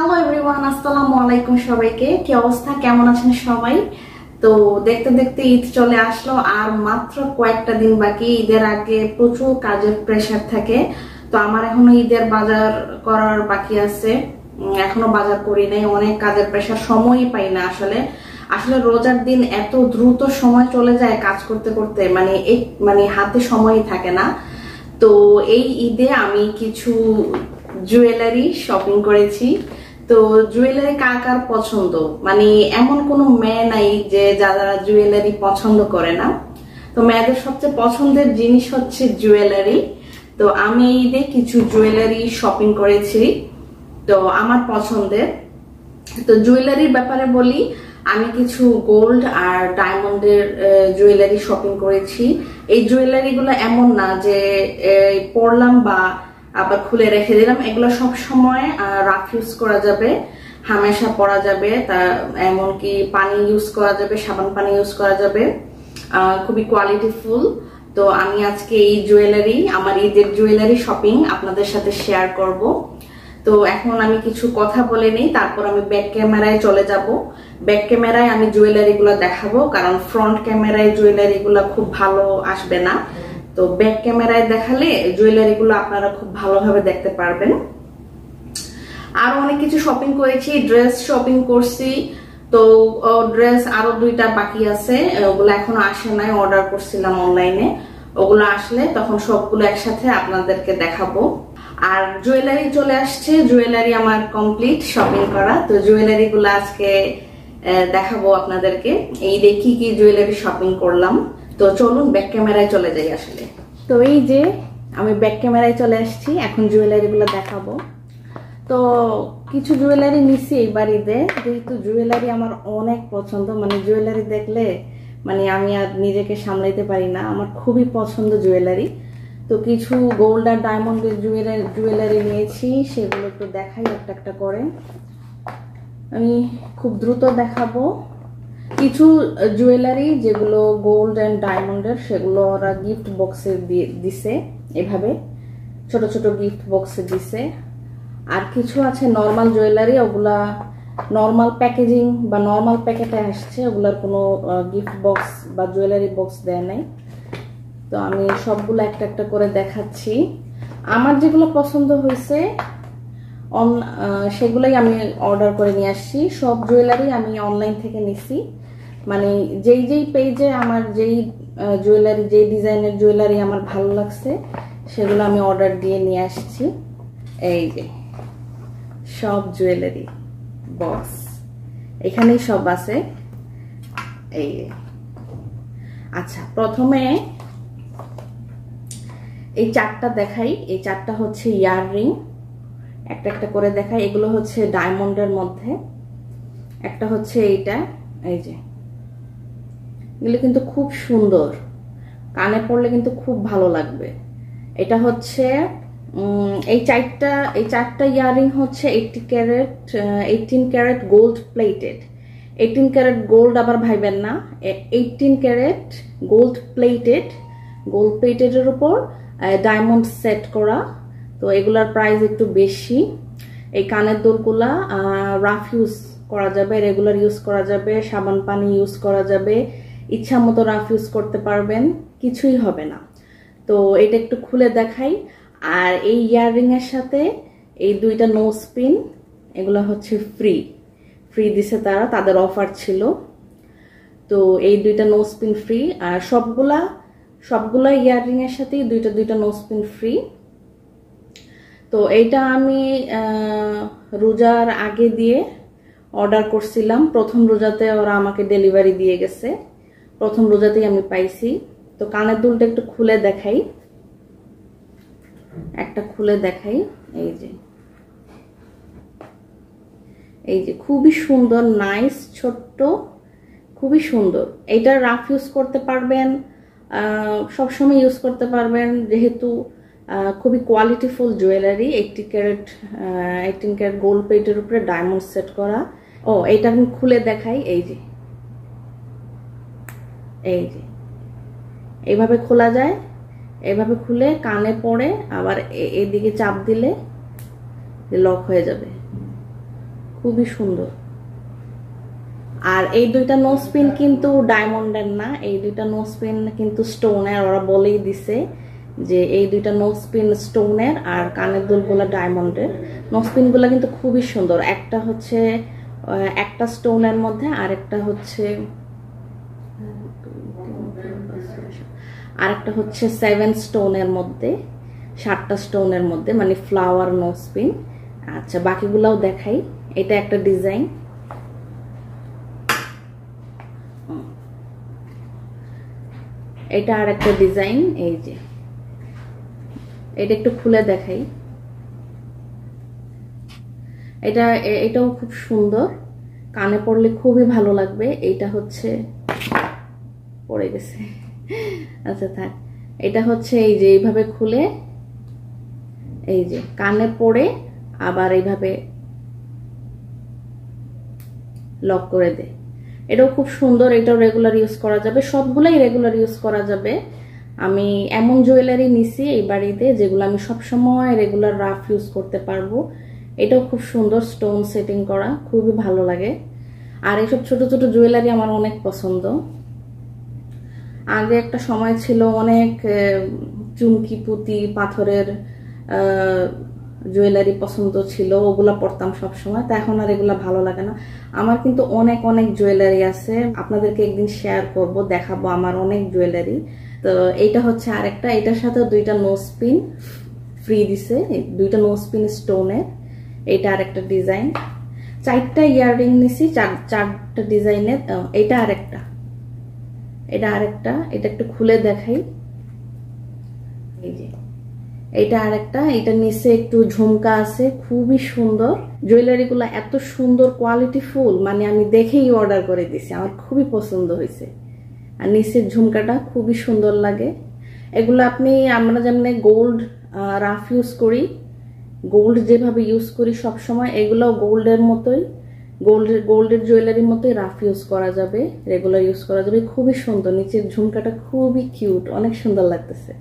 Hello everyone, আসসালামু আলাইকুম সবাইকে। কি অবস্থা, কেমন আছেন সবাই? তো দেখতে দেখতে ঈদ চলে আসলো, আর মাত্র কয়েকটা দিন বাকি। ঈদের আগে প্রচুর কাজের প্রেসার থাকে। তো আমার এখনো ঈদের বাজার করার বাকি আছে, এখনো বাজার করি নাই। অনেক কাজের প্রেসার, সময়ই পাই না আসলে। আসলে রোজার দিন এত দ্রুত সময় চলে যায় কাজ করতে করতে, মানে হাতে সময়ই থাকে না। তো এই ঈদে আমি কিছু জুয়েলারি শপিং করেছি। তো জুয়েলারি কার কার পছন্দ, মানে এমন কোনো মেয়ে নাই যে যারা জুয়েলারি পছন্দ করে না। তো মেয়েদের সবচেয়ে পছন্দের জিনিস হচ্ছে জুয়েলারি। তো আমি এই ঈদে কিছু জুয়েলারি শপিং করেছি, তো আমার পছন্দের। তো জুয়েলারির ব্যাপারে বলি, আমি কিছু গোল্ড আর ডায়মন্ডের জুয়েলারি শপিং করেছি। এই জুয়েলারি গুলো এমন না যে পরলাম বা আবার খুলে রেখে দিলাম, এগুলো সব সময় রাফ ইউজ করা যাবে, হামেশা পরা যাবে। তা এমনকি পানি ইউজ করা যাবে, সাবান পানি ইউজ করা যাবে, খুবই কোয়ালিটিফুল। তো আমি আজকে এই জুয়েলারি, আমার ঈদের জুয়েলারি শপিং আপনাদের সাথে শেয়ার করব। তো এখন আমি কিছু কথা বলে নিই, তারপর আমি ব্যাক ক্যামেরায় চলে যাব। ব্যাক ক্যামেরায় আমি জুয়েলারি গুলো দেখাবো, কারণ ফ্রন্ট ক্যামেরায় জুয়েলারি গুলো খুব ভালো আসবে না। তো ব্যাক ক্যামেরায় দেখালে জুয়েলারি গুলো আপনারা খুব ভালোভাবে দেখতে পারবেন। আরো অনেক কিছু শপিং করেছি, ড্রেস শপিং করছি। তো ড্রেস আরো 2টা বাকি আছে, ওগুলো এখনো আসে নাই, অর্ডার করছিলাম অনলাইনে। ওগুলো আসলে তখন সবগুলো একসাথে আপনাদেরকে দেখাবো। আর জুয়েলারি চলে আসছে, জুয়েলারি আমার কমপ্লিট শপিং করা। তো জুয়েলারি গুলো আজকে দেখাবো আপনাদেরকে, এই দেখি কি জুয়েলারি শপিং করলাম। তো চলুন ব্যাক ক্যামেরায় চলে যাই আসলে। তো এই যে আমি ব্যাক ক্যামেরায় চলে আসছি, এখন জুয়েলারি গুলো দেখাবো। তো কিছু জুয়েলারি নিছি এইবার ঈদে, যেহেতু জুয়েলারি আমার অনেক পছন্দ। মানে জুয়েলারি দেখলে আমি আর নিজেকে সামলাইতে পারি না, আমার খুবই পছন্দ জুয়েলারি। তো কিছু গোল্ড আর ডায়মন্ডের জুয়েলারি নিয়েছি, সেগুলো একটু দেখাই একটা একটা করে। আমি খুব দ্রুত দেখাবো। কিছু জুয়েলারি যেগুলো গোল্ড অ্যান্ড ডায়মন্ডের, সেগুলো ওরা গিফট বক্সে দিছে, এভাবে ছোট ছোট গিফট বক্সে দিছে। আর কিছু আছে নর্মাল জুয়েলারি, ওগুলা নর্মাল প্যাকেজিং বা নর্মাল প্যাকেটে আসছে, ওগুলার কোনো গিফট বক্স বা জুয়েলারি বক্স দেয় নাই। তো আমি সবগুলো একটা একটা করে দেখাচ্ছি। আমার যেগুলো পছন্দ হয়েছে সেগুলোই আমি অর্ডার করে নিয়ে আসছি। সব জুয়েলারি আমি অনলাইন থেকে নিছি, মানে যেই যেই পেজে আমার যেই জুয়েলারি, যেই ডিজাইনের জুয়েলারি আমার ভালো লাগছে সেগুলো আমি অর্ডার দিয়ে নিয়ে আসছি। এই যে সব জুয়েলারি বক্স এখানেই সব আছে। এই আচ্ছা, প্রথমে এই 4টা দেখাই। এই 4টা হচ্ছে ইয়াররিং, একটা একটা করে দেখাই। এগুলো হচ্ছে ডায়মন্ডের মধ্যে। একটা হচ্ছে এইটা, এই যে এগুলো কিন্তু খুব সুন্দর, কানে পড়লে কিন্তু খুব ভালো লাগবে। এটা হচ্ছে এই চারটা ইয়াররিং হচ্ছে 18 carat gold plated. 18 carat gold আবার ভাইবেন না, 18 ক্যারেট গোল্ড প্লেটেডের উপর ডায়মন্ড সেট করা। তো এগুলার প্রাইস একটু বেশি। এই কানের দুলগুলা রাফ ইউজ করা যাবে, রেগুলার ইউজ করা যাবে, সাবান পানি ইউজ করা যাবে, ইচ্ছা মতো রাফ ইউজ করতে পারবেন, কিছুই হবে না। তো এটা একটু খুলে দেখাই। আর এই ইয়াররিং এর সাথে এই 2টা নোজ পিন, এগুলো হচ্ছে ফ্রি দিছে তারা, তাদের অফার ছিল। তো এই 2টা নোজ পিন ফ্রি, আর সবগুলা ইয়াররিং এর সাথেই 2টা নোজ পিন ফ্রি। তো এইটা আমি রোজার আগে দিয়ে অর্ডার করছিলাম, প্রথম রোজাতে ওরা আমাকে ডেলিভারি দিয়ে গেছে, প্রথম রোজাতেই আমি পাইছি। তো কানের দুলটা একটু খুলে দেখাই, একটা খুলে দেখাই। এই যে খুবই সুন্দর, নাইস, ছোট্ট, খুবই সুন্দর। এটা রাফ ইউজ করতে পারবেন, সবসময় ইউজ করতে পারবেন, যেহেতু খুবই কোয়ালিটিফুল জুয়েলারি। 18 ক্যারেট গোল্ড প্লেটের উপরে ডায়মন্ড সেট করা। ও এটা আমি খুলে দেখাই। এই যে এইভাবে খোলা যায়, এইভাবে খুলে কানে পড়ে, আবার এদিকে চাপ দিলে লক হয়ে যাবে। খুবই সুন্দর। আর এই দুইটা নোজ পিন কিন্তু ডায়মন্ডের না, এই দুইটা নোজ পিন কিন্তু স্টোনের। ওরা বলেই দিছে যে এই দুইটা নোজ পিন স্টোনের আর কানের দুলগুলো ডায়মন্ডের। নোজ পিনগুলো কিন্তু খুবই সুন্দর। একটা হচ্ছে একটা স্টোনের মধ্যে, আরেকটা হচ্ছে 7 স্টোনের মধ্যে, 7টা স্টোনের মধ্যে, মানে ফ্লাওয়ার নোজ পিন। আচ্ছা, বাকিগুলাও দেখাই। এটা একটা ডিজাইন, এটা আর একটা ডিজাইন। এই যে এটা একটু খুলে দেখাই। এটাও খুব সুন্দর, কানে পড়লে খুবই ভালো লাগবে। এইটা হচ্ছে পড়ে গেছে, আচ্ছা থাক। এটা হচ্ছে এই যে এইভাবে খুলে, এই যে কানে পড়ে আবার এইভাবে লক করে দেয়। এটাও খুব সুন্দর, এটাও রেগুলার ইউজ করা যাবে, সবগুলাই রেগুলার ইউজ করা যাবে। আমি এমন জুয়েলারি নিছি এই বাড়িতে যেগুলো আমি সবসময় রেগুলার রাফ ইউজ করতে পারবো। এটাও খুব সুন্দর, স্টোন সেটিং করা, খুবই ভালো লাগে। আর এইসব ছোট ছোট জুয়েলারি আমার অনেক পছন্দ। আগে একটা সময় ছিল অনেক চুমকি পুঁতি পাথরের জুয়েলারি পছন্দ ছিল, ওগুলা পরতাম সবসময়। তা এখন আর এগুলা ভালো লাগে না। আমার কিন্তু অনেক অনেক জুয়েলারি আছে, আপনাদেরকে একদিন শেয়ার করব, দেখাবো আমার অনেক জুয়েলারি। তো এইটা হচ্ছে আরেকটা, এটার সাথে দুইটা নোজ পিন ফ্রি দিছে, দুইটা নোজ পিন স্টোনের। এইটা আরেকটা ডিজাইন। 4টা ইয়াররিং নিছি, 4টা ডিজাইনের। এটা আরেকটা, এটা আরেকটা, এটা একটু খুলে দেখাই। এই যে এটা আরেকটা, এটা নিচে একটু ঝুমকা আছে, খুবই সুন্দর। জুয়েলারি গুলা এত সুন্দর, কোয়ালিটি ফুল, মানে আমি দেখেই অর্ডার করে দিছি, আমার খুবই পছন্দ হয়েছে। আর নিচের ঝুমকাটা খুবই সুন্দর লাগে। এগুলো আমরা যেমন গোল্ড রাফ ইউজ করি, গোল্ড যেভাবে ইউজ করি সবসময়, এগুলোও গোল্ডের মতোই, গোল্ডের জুয়েলারির মতোই রাফ ইউজ করা যাবে, রেগুলার ইউজ করা যাবে। খুবই সুন্দর, নিচের ঝুমকাটা খুবই কিউট, অনেক সুন্দর লাগতেছে।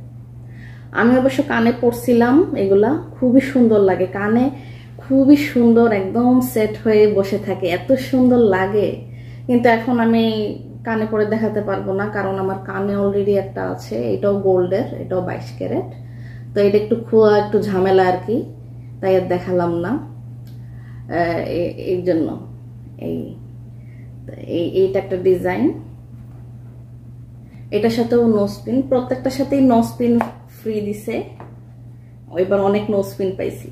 আমি অবশ্য কানে পরছিলাম, এগুলা খুবই সুন্দর লাগে, কানে খুবই সুন্দর, একদম সেট হয়ে বসে থাকে, এত সুন্দর লাগে। কিন্তু এখন আমি কানে পরে দেখাতে পারবো না, কারণ আমার কানে অলরেডি একটা আছে, এটাও গোল্ডের, এটাও 22 ক্যারেট। তো এটা একটু খোয়া একটু ঝামেলা আর কি, তাই আর দেখালাম না। এই জন্য এইটা একটা ডিজাইন। এটার সাথেও নোজ পিন, প্রত্যেকটার সাথেই নোজ পিন ফ্রি দিছে। এবার অনেক নোজ পিন পাইছি।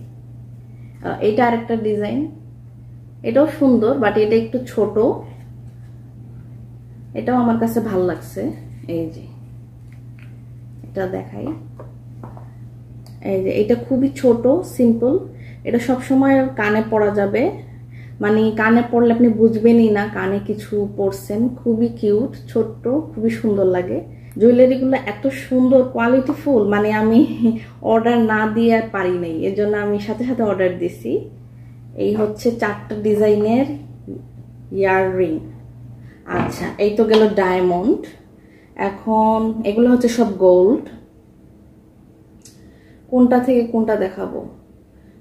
এটা আরেকটা ডিজাইন, এটাও সুন্দর, বাট এটা একটু ছোট, এটাও আমার কাছে ভালো লাগছে। এই যে এটা দেখাই, এই যে এটা খুবই ছোট, সিম্পল। এটা সবসময় কানে পরা যাবে, মানে কানে পড়লে আপনি বুঝবেনই না কানে কিছু পরছেন। খুবই কিউট, ছোট্ট, খুবই সুন্দর লাগে। জুয়েলারি গুলো এত সুন্দর, কোয়ালিটি ফুল, মানে আমি অর্ডার না দিয়ে আর পারি নাই, এর জন্য আমি সাথে সাথে অর্ডার দিছি। এই হচ্ছে 4টা ডিজাইনের ইয়াররিং। আচ্ছা, এই তো গেল ডায়মন্ড। এখন এগুলো হচ্ছে সব গোল্ড। কোনটা থেকে কোনটা দেখাবো?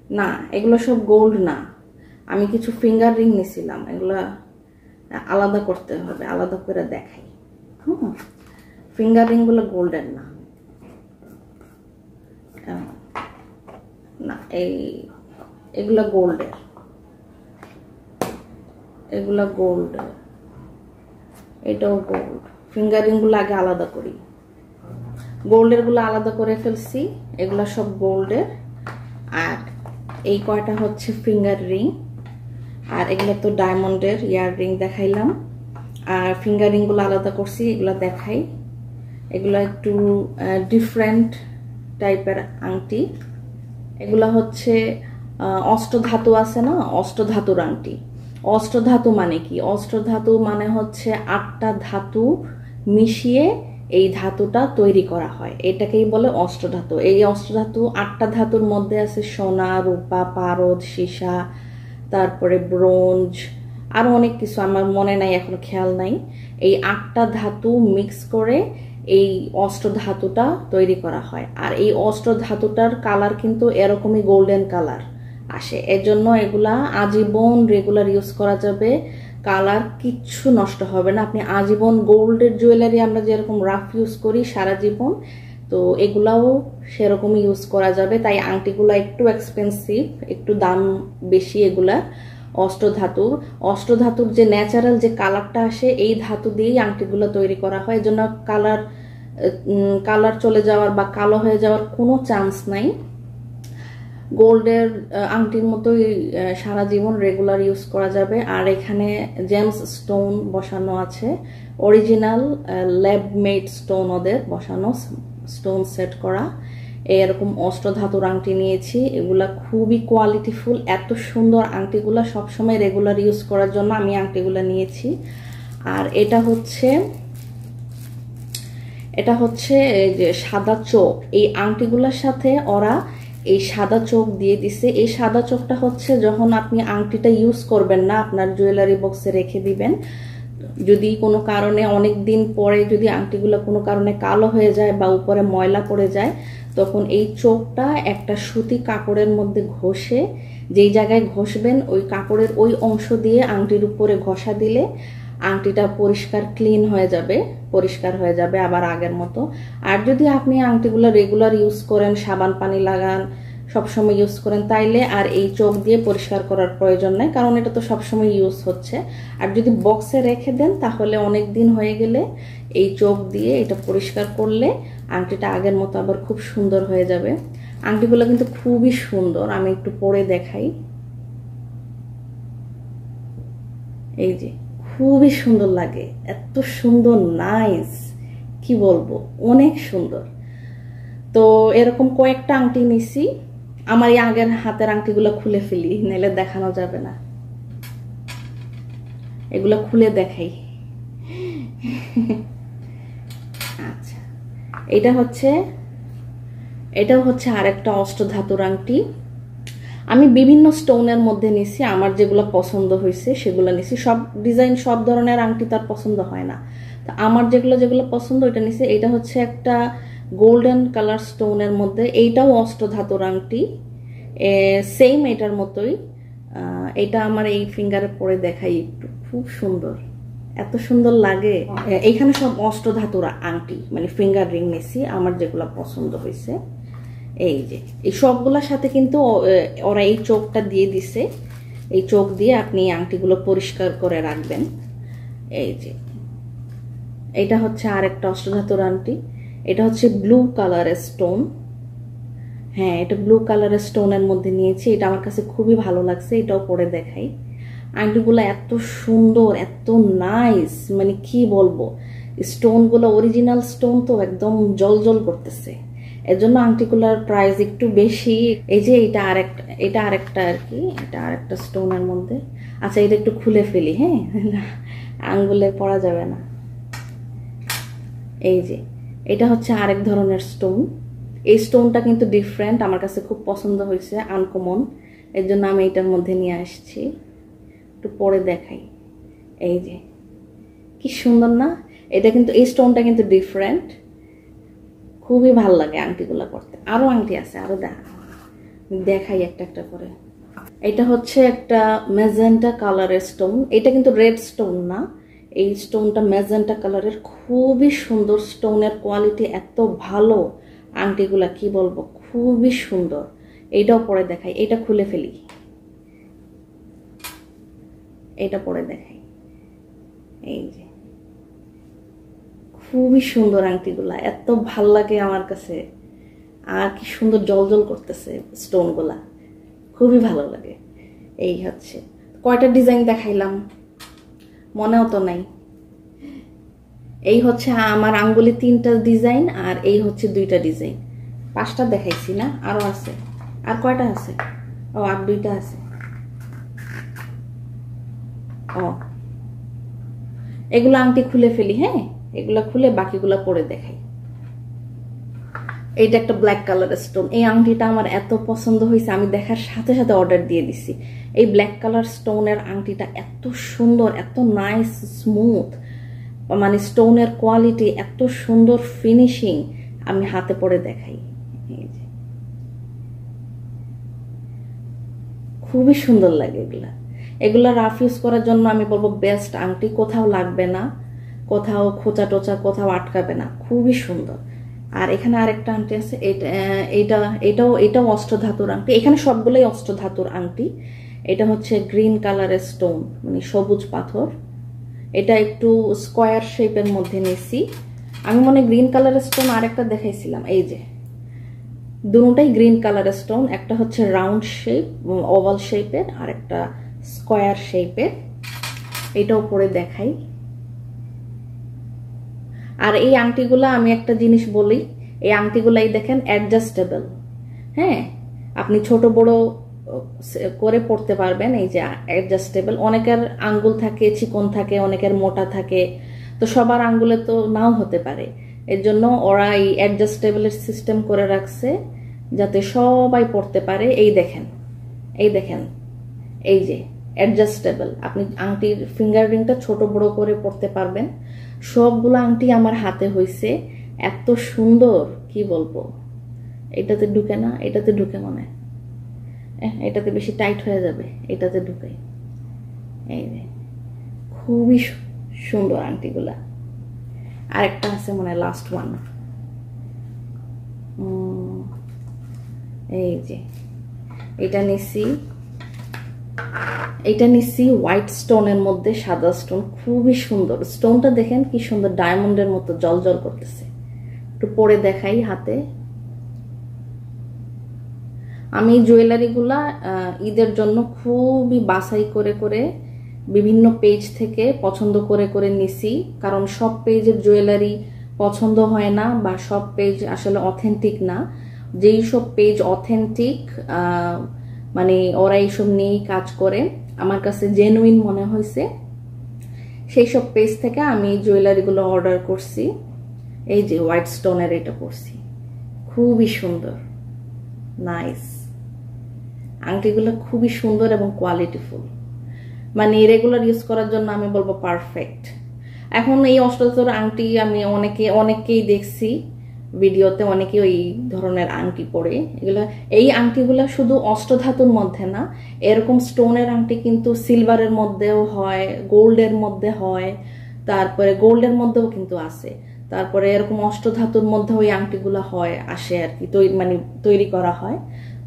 না, এগুলো সব গোল্ড না, আমি কিছু ফিঙ্গার রিং নিছিলাম, এগুলা আলাদা করতে হবে, আলাদা করে দেখাই। ফিঙ্গার রিং গুলো গোল্ডের না, না এগুলা গোল্ডের, এগুলা গোল্ড, এটাও গোল্ড। ফিঙ্গার রিং গুলো আগে আলাদা করি, গোল্ডের গুলো আলাদা করে ফেলছি, এগুলা সব গোল্ডের। আর এই কয়টা হচ্ছে ফিঙ্গার রিং, আর এগুলো তো ডায়মন্ডের ইয়াররিং দেখাইলাম। আর ফিঙ্গার রিং গুলো আলাদা করছি, এগুলো দেখাই। এগুলো একটু ডিফারেন্ট টাইপের আংটি। এগুলো হচ্ছে অষ্টধাতু আছে না, অষ্টধাতুর আংটি। অষ্টধাতু মানে কি? অষ্টধাতু মানে হচ্ছে 8টা ধাতু মিশিয়ে এই ধাতুটা তৈরি করা হয়, এটাকেই বলে অষ্টধাতু। এই অষ্টধাতু 8টা ধাতুর মধ্যে আছে সোনা, রূপা, পারদ, সীসা, তারপরে ব্রোঞ্জ, আরো অনেক কিছু আমার মনে নাই, এখন খেয়াল নাই। এই 8টা ধাতু মিক্স করে এই অষ্টধাতুটা তৈরি করা হয়। আর এই অষ্টধাতুটার কালার কিন্তু এরকমই গোল্ডেন কালার, আসে। এর জন্য এগুলা আজীবন রেগুলার ইউজ করা যাবে, কালার কিচ্ছু নষ্ট হবে না। আপনি আজীবন গোল্ডের জুয়েলারি আমরা যেরকম রাফ ইউজ করি সারা জীবন, তো এগুলাও সেরকমই ইউজ করা যাবে। তাই আংটিগুলো একটু এক্সপেন্সিভ, একটু দাম বেশি। এগুলা অষ্টধাতুর যে ন্যাচারাল যে কালারটা আসে এই ধাতু দিয়েই আংটিগুলো তৈরি করা হয়। এজন্য কালার চলে যাওয়ার বা কালো হয়ে যাওয়ার কোনো চান্স নাই। গোল্ডের আংটির মতোই সারা জীবন রেগুলার ইউজ করা যাবে। আর এখানে জেমস স্টোন বসানো আছে, অরিজিনাল ল্যাব মেড স্টোন ওদের বসানো, স্টোন সেট করা। এরকম অষ্টধাতুর আংটি নিয়েছি, এগুলা খুবই কোয়ালিটিফুল। এত সুন্দর আংটিগুলা সবসময় রেগুলার ইউজ করার জন্য আমি আংটিগুলা নিয়েছি। আর এটা হচ্ছে এই যে সাদা চোখ, এই আংটিগুলোর সাথে ওরা এই সাদা চোখ দিয়ে দিছে। এই সাদা চোখটা হচ্ছে যখন আপনি আংটিটা ইউজ করবেন না, আপনার জুয়েলারি বক্সে রেখে দিবেন, যদি কোনো কারণে অনেক দিন পরে যদি আংটিগুলো কোনো কারণে কালো হয়ে যায় বা উপরে ময়লা পড়ে যায়, তখন এই চোখটা একটা সুতি কাপড়ের মধ্যে ঘষে, যেই জায়গায় ঘষবেন ওই কাপড়ের ওই অংশ দিয়ে আংটির উপরে ঘষা দিলে আংটিটা পরিষ্কার ক্লিন হয়ে যাবে, পরিষ্কার হয়ে যাবে আবার আগের মতো। আর যদি আপনি আংটিগুলো রেগুলার ইউজ করেন, সাবান পানি লাগান, সবসময় ইউজ করেন, তাইলে আর এই চোখ দিয়ে পরিষ্কার করার প্রয়োজন নেই, কারণ এটা তো সবসময় ইউজ হচ্ছে। আর যদি বক্সে রেখে দেন তাহলে অনেক দিন হয়ে গেলে এই চোখ দিয়ে এটা পরিষ্কার করলে আংটিটা আগের মতো আবার খুব সুন্দর হয়ে যাবে। আংটিগুলো কিন্তু খুবই সুন্দর, আমি একটু পরে দেখাই। এই যে খুবই সুন্দর লাগে, এত সুন্দর, নাইস, কি বলবো, অনেক সুন্দর। তো এরকম কয়েকটা আংটি নিছি। আমার এই আগের হাতের আংটিগুলো খুলে ফেলি, নাহলে দেখানো যাবে না। এগুলো খুলে দেখাই। আচ্ছা, এটাও হচ্ছে আরেকটা অষ্টধাতুর আংটি। আমি বিভিন্ন স্টোনের মধ্যে নিছি, আমার যেগুলো পছন্দ হয়েছে সেগুলো নিছি। সব ডিজাইন, সব ধরনের আংটি তার পছন্দ হয় না, তো আমার যেগুলো পছন্দ ওইটা নিছি। এটা হচ্ছে একটা গোল্ডেন কালার স্টোনের মধ্যে, এইটাও অষ্টধাতুর আংটি, সেম এটার মতোই। এটা আমার এই ফিঙ্গারে পরে দেখাই একটু, খুব সুন্দর, এত সুন্দর লাগে। এইখানে সব অষ্টধাতুর আংটি মানে ফিঙ্গার রিং নিছি, আমার যেগুলো পছন্দ হয়েছে। এই যে এই সবগুলোর সাথে কিন্তু ওরা এই চোখটা দিয়ে দিছে, এই চোখ দিয়ে আপনি আংটিগুলো পরিষ্কার করে রাখবেন। এই যে এটা হচ্ছে আরেকটা অষ্টধাতুর আংটি, এটা হচ্ছে ব্লু কালারের স্টোন। হ্যাঁ, এটা ব্লু কালারের স্টোনের মধ্যে নিয়েছি, এটা আমার কাছে খুবই ভালো লাগছে, এটাও পরে দেখাই। আংটিগুলো এত সুন্দর, এত নাইস, মানে কি বলবো, স্টোনগুলো অরিজিনাল স্টোন তো একদম জল করতেছে, এর জন্য আংটিগুলোর প্রাইস একটু বেশি। এই যে এটা আরেকটা আর কি, এটা আরেকটা স্টোনের মধ্যে। আচ্ছা, এটা একটু খুলে ফেলি, হ্যাঁ, আঙ্গুলে পড়া যাবে না। এই যে এটা হচ্ছে আরেক ধরনের স্টোন, এই স্টোনটা কিন্তু ডিফারেন্ট, আমার কাছে খুব পছন্দ হয়েছে, আনকমন, এর জন্য আমি এটার মধ্যে নিয়ে আসছি। একটু পরে দেখাই। এই যে কি সুন্দর না, এটা কিন্তু এই স্টোনটা কিন্তু ডিফারেন্ট, খুবই ভাল লাগে আংটিগুলো করতে। আরো আংটি আছে, আরো দেখাই একটা একটা করে। এটা হচ্ছে একটা ম্যাজেন্টা কালারের স্টোন, এটা কিন্তু রেড স্টোন না, এই স্টোনটা ম্যাজেন্টা কালারের, খুবই সুন্দর, স্টোনের কোয়ালিটি এত ভালো, আংটিগুলা কি বলবো, খুবই সুন্দর। এইটাও পরে দেখাই, এটা খুলে ফেলি, এটা পরে দেখাই। এই যে খুবই সুন্দর আংটিগুলা, এত ভাল লাগে আমার কাছে, আর কি সুন্দর জল করতেছে স্টোনগুলা, খুবই ভালো লাগে। এই হচ্ছে কয়টা ডিজাইন দেখাইলাম মনেও তো নাই। এই হচ্ছে আমার আঙ্গুলে 3টা ডিজাইন, আর এই হচ্ছে 2টা ডিজাইন, 5টা দেখাইছি না, আরো আছে। আর কয়টা আছে? ও, আর 2টা আছে। ও, এগুলো আংটি খুলে ফেলি, হ্যাঁ, এগুলা খুলে বাকিগুলা পরে দেখাই। এইটা একটা ব্ল্যাক কালারের স্টোন, এই আংটিটা আমার এত পছন্দ হয়েছে, আমি দেখার সাথে সাথে অর্ডার দিয়ে দিছি। এই ব্ল্যাক কালার স্টোনের আংটিটা এত সুন্দর, এত নাইস, স্মুথ, মানে স্টোনের কোয়ালিটি এত সুন্দর, ফিনিশিং, আমি হাতে পরে দেখাই। এই যে খুবই সুন্দর লাগে এগুলা। এগুলা রাফ ইউজ করার জন্য আমি বলবো বেস্ট আংটি, কোথাও লাগবে না, কোথাও খোঁচা টোচা কোথাও আটকাবে না, খুবই সুন্দর। আর এখানে আরেকটা আংটি আছে, এটাও অষ্টধাতুর আংটি। এখানে সবগুলোই অষ্টধাতুর আংটি। এটা হচ্ছে গ্রিন কালারের স্টোন, মানে সবুজ পাথর। এটা একটু স্কোয়ার শেপের মধ্যে নিয়েছি। আমি মনে গ্রিন কালারের স্টোন আরেকটা দেখাইছিলাম, এই যে দুটোটাই গ্রিন কালারের স্টোন। একটা হচ্ছে রাউন্ড শেপ ওভাল শেপের, আর একটা স্কোয়ার শেপের। এটাও পরে দেখাই। আর এই আংটিগুলা আমি একটা জিনিস বলি, এই আংটিগুলাই দেখেন অ্যাডজাস্টেবল। হ্যাঁ, আপনি ছোট বড় করে পড়তে পারবেন। এই যে অ্যাডজাস্টেবল। অনেকের আঙ্গুল থাকে চিকন থাকে, অনেকের মোটা থাকে, তো সবার আঙ্গুলে তো নাও হতে পারে। এর জন্য ওরা এই অ্যাডজাস্টেবলের সিস্টেম করে রাখছে যাতে সবাই পড়তে পারে। এই দেখেন, এই দেখেন, এই যে অ্যাডজাস্টেবল। আপনি আংটির ফিঙ্গার রিংটা ছোট বড় করে পড়তে পারবেন। সবগুলো আংটি আমার হাতে হয়েছে, এত সুন্দর কি বলবো। এটাতে ঢুকে না, এটাতে ঢুকে মনে হয়, এটাতে বেশি টাইট হয়ে যাবে, এটাতে ঢুকে। এই যে খুবই সুন্দর আংটিগুলা। আরেকটা আছে মনে হয় লাস্ট ওয়ান, এই যে এটা নিছি, এটা নিছি হোয়াইট স্টোনের মধ্যে সাদা স্টোন, খুবই সুন্দর। স্টোনটা দেখেন কি সুন্দর, ডায়মন্ডের মতো জল জল করতেছে। একটু পরে দেখাই হাতে। আমি জুয়েলারিগুলা ঈদের জন্য খুবই বাছাই করে করে বিভিন্ন পেজ থেকে পছন্দ করে করে নিছি, কারণ সব পেজের জুয়েলারি পছন্দ হয় না, বা সব পেজ আসলে অথেন্টিক না। যেই সব পেজ অথেন্টিক, মানে ওরা এইসব নিয়েই কাজ করে, আমার কাছে জেনুইন মনে হয়েছে, সেই সব পেজ থেকে আমি জুয়েলারিগুলো অর্ডার করছি। এই যে হোয়াইট স্টোনের এটা পরছি, খুবই সুন্দর, নাইস। আংটিগুলো খুবই সুন্দর এবং কোয়ালিটিফুল, মানে রেগুলার ইউজ করার জন্য আমি বলবো পারফেক্ট। এখন এই অষ্টধাতুর আংটি আমি অনেককেই দেখছি ভিডিওতে, অনেকে ওই ধরনের আংটি পরে। এগুলা, এই আংটিগুলা শুধু অষ্টধাতুর মধ্যে না, এরকম স্টোনের আংটি কিন্তু সিলভারের মধ্যেও হয়, গোল্ডের মধ্যে হয়, তারপরে গোল্ডের মধ্যেও কিন্তু আছে, তারপরে এরকম অষ্টধাতুর মধ্যে ওই আংটিগুলা হয় আসে আর কি, মানে তৈরি করা হয়।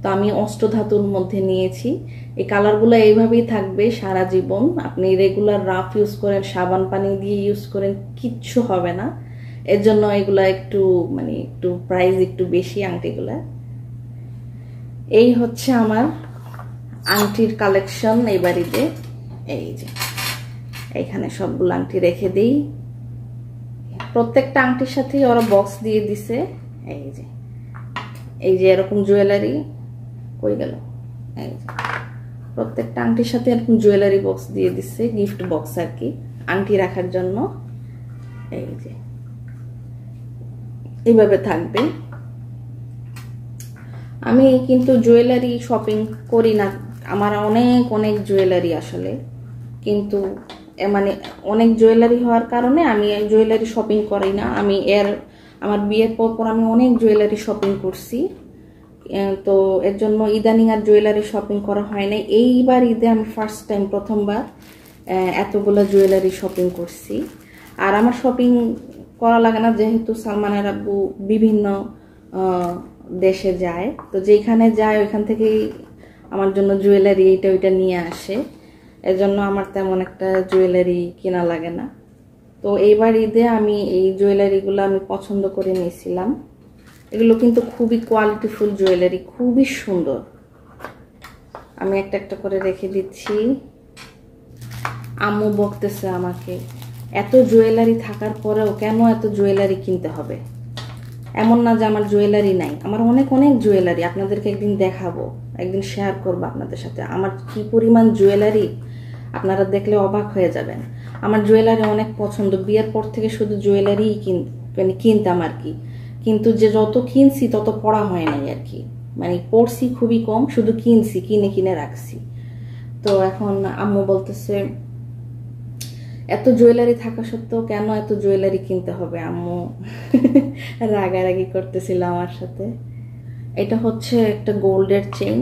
তো আমি অষ্টধাতুর মধ্যে নিয়েছি। এই কালারগুলো এইভাবেই থাকবে সারা জীবন। আপনি রেগুলার রাফ ইউজ করেন, সাবান পানি দিয়ে ইউজ করেন, কিচ্ছু হবে না। এর জন্য এগুলা একটু মানে একটু প্রাইস একটু বেশি আংটিগুলা। এই হচ্ছে আমার আংটির কালেকশন এই বাড়িতে। এই যে এইখানে সবগুলো আংটি রেখে দিই। প্রত্যেকটা আংটির সাথেই ওরা বক্স দিয়ে দিছে। এই যে এরকম জুয়েলারি কই গেল, এই যে প্রত্যেকটা আংটির সাথে এরকম জুয়েলারি বক্স দিয়ে দিচ্ছে, গিফট বক্স আর কি, আংটি রাখার জন্য। এই যে এইভাবে থাকবে। আমি কিন্তু জুয়েলারি শপিং করি না, আমার অনেক অনেক জুয়েলারি আসলে, কিন্তু মানে অনেক জুয়েলারি হওয়ার কারণে আমি জুয়েলারি শপিং করি না। আমার বিয়ের পর আমি অনেক জুয়েলারি শপিং করছি, তো এর জন্য ইদানিং আর জুয়েলারি শপিং করা হয় নাই। এইবার ঈদে আমি ফার্স্ট টাইম, প্রথমবার এতগুলো জুয়েলারি শপিং করছি। আর আমার শপিং করা লাগে না, যেহেতু সালমানের আব্বু বিভিন্ন দেশে যায়, তো যেখানে যায় ওইখান থেকেই আমার জন্য জুয়েলারি এইটা ওইটা নিয়ে আসে। এজন্য আমার তেমন একটা জুয়েলারি কেনা লাগে না। তো এইবার ঈদে আমি এই জুয়েলারিগুলো আমি পছন্দ করে নিয়েছিলাম। এগুলো কিন্তু খুবই কোয়ালিটিফুল জুয়েলারি, খুবই সুন্দর। আমি একটা একটা করে রেখে দিচ্ছি। আম্মু বকতেছে আমাকে, এত জুয়েলারি থাকার পরেও কেন এত জুয়েলারি কিনতে হবে। এমন না যে আমার জুয়েলারি নাই, আমার অনেক অনেক জুয়েলারি। আপনাদেরকে একদিন দেখাবো, একদিন শেয়ার করবো আপনাদের সাথে আমার কি পরিমাণ জুয়েলারি, আপনারা দেখলে অবাক হয়ে যাবেন। আমার জুয়েলারি অনেক পছন্দ, বিয়ের পর থেকে শুধু জুয়েলারি কিনতাম আর কি, কিন্তু যে যত কিনছি তত পড়া হয় নাই আর কি, মানে পড়ছি খুবই কম, শুধু কিনছি, কিনে কিনে রাখছি। তো এখন আম্মু বলতেছে এত জুয়েলারি থাকা সত্ত্বেও কেন এত জুয়েলারি কিনতে হবে। আম্মু রাগারাগি করতেছিল আমার সাথে। এটা হচ্ছে একটা গোল্ডের চেইন,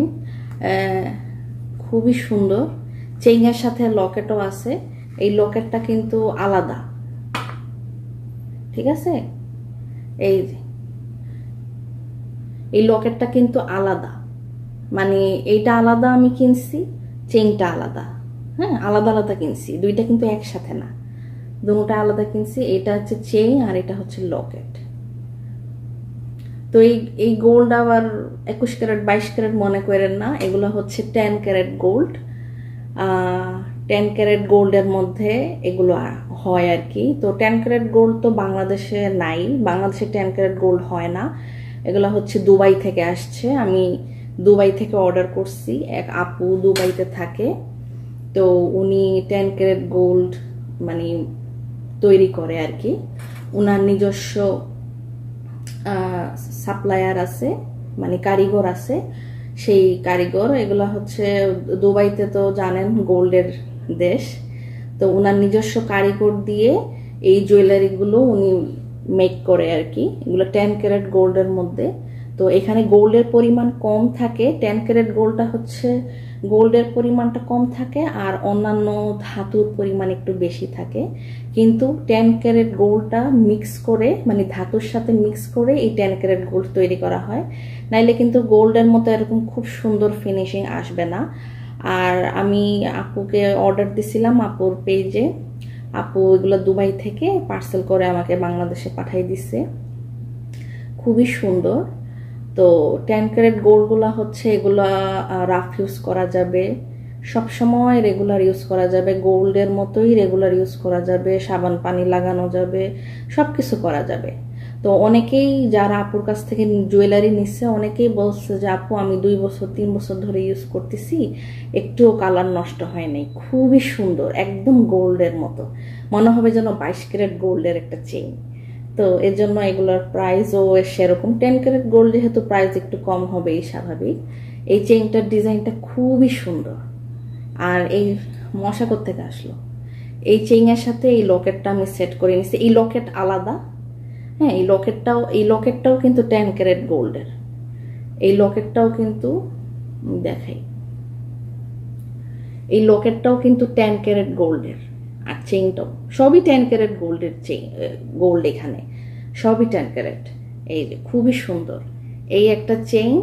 খুবই সুন্দর। চেইনের সাথে লকেটও আছে। এই লকেটটা কিন্তু আলাদা, ঠিক আছে? এই যে এই লকেটটা কিন্তু আলাদা, মানে এইটা আলাদা আমি কিনছি, চেইনটা আলাদা। হ্যাঁ, আলাদা আলাদা কিনছি, দুইটা কিন্তু একসাথে না, দুটোটা আলাদা কিনছি। এটা হচ্ছে চেইন আর এটা হচ্ছে লকেট। তো এই গোল্ড আবার 21 ক্যারেট 22 ক্যারেট মনে করেন না, এগুলো হচ্ছে 10 ক্যারেট গোল্ড। 10 ক্যারেট গোল্ডের মধ্যে এগুলো হয় আর কি। তো 10 ক্যারেট গোল্ড তো বাংলাদেশে নাই, বাংলাদেশে 10 ক্যারেট গোল্ড হয় না। এগুলো হচ্ছে দুবাই থেকে আসছে, আমি দুবাই থেকে অর্ডার করছি। এক আপু দুবাইতে থাকে, তো উনি 10 ক্যারেট গোল্ড মানে তৈরি করে আর কি। উনার নিজস্ব সাপ্লায়ার আছে, মানে কারিগর আছে, সেই কারিগর। এগুলো হচ্ছে দুবাইতে তো জানেন গোল্ডের দেশ, তো উনার নিজস্ব কারিগর দিয়ে এই জুয়েলারিগুলো উনি মেক করে আর কি। এগুলো 10 ক্যারেট গোল্ডের মধ্যে। তো এখানে গোল্ডের পরিমাণ কম থাকে, 10 ক্যারেট গোল্ডটা হচ্ছে গোল্ডের পরিমাণটা কম থাকে আর অন্যান্য ধাতুর পরিমাণ একটু বেশি থাকে। কিন্তু 10 ক্যারেট গোল্ডটা মিক্স করে, মানে ধাতুর সাথে মিক্স করে এই 10 ক্যারেট গোল্ড তৈরি করা হয়, নাইলে কিন্তু গোল্ডের মতো এরকম খুব সুন্দর ফিনিশিং আসবে না। আর আমি আপুকে অর্ডার দিছিলাম আপুর পেজে, আপু এগুলো দুবাই থেকে পার্সেল করে আমাকে বাংলাদেশে পাঠিয়ে দিছে, খুবই সুন্দর। তো 10 ক্যারেট গোল্ডগুলো হচ্ছে এগুলা রাফ ইউজ করা যাবে, সবসময় রেগুলার ইউজ করা যাবে, গোল্ডের মতোই রেগুলার ইউজ করা যাবে, সাবান পানি লাগানো যাবে, সব কিছু করা যাবে। তো অনেকেই যারা আপুর কাছ থেকে জুয়েলারি নিচ্ছে অনেকেই বলছে যে আপু আমি 2 বছর 3 বছর ধরে ইউজ করতেছি, একটুও কালার নষ্ট হয় নাই, খুবই সুন্দর, একদম গোল্ডের মতো, মনে হবে যেন 22 ক্যারেট গোল্ডের একটা চেইন। তো এর জন্য এগুলোর প্রাইসও সেরকম। 10 ক্যারেট গোল্ড যেহেতু প্রাইস একটু কম হবেই স্বাভাবিক। এই চেইনটার ডিজাইনটা খুবই সুন্দর। আর এই মশা কোত্থেকে আসলো? এই চেইনের সাথে এই লকেটটা আমি সেট করে নিছি, এই লকেট আলাদা। হ্যাঁ, এই লকেটটাও কিন্তু 10 ক্যারেট গোল্ডের। এই লকেটটাও কিন্তু দেখাই, এই লকেটটাও কিন্তু 10 ক্যারেট গোল্ডের, আর চেইনটাও সবই 10 ক্যারেট গোল্ডের চেইন, গোল্ড এখানে সবই 10 ক্যারেট। এই যে খুবই সুন্দর এই একটা চেইন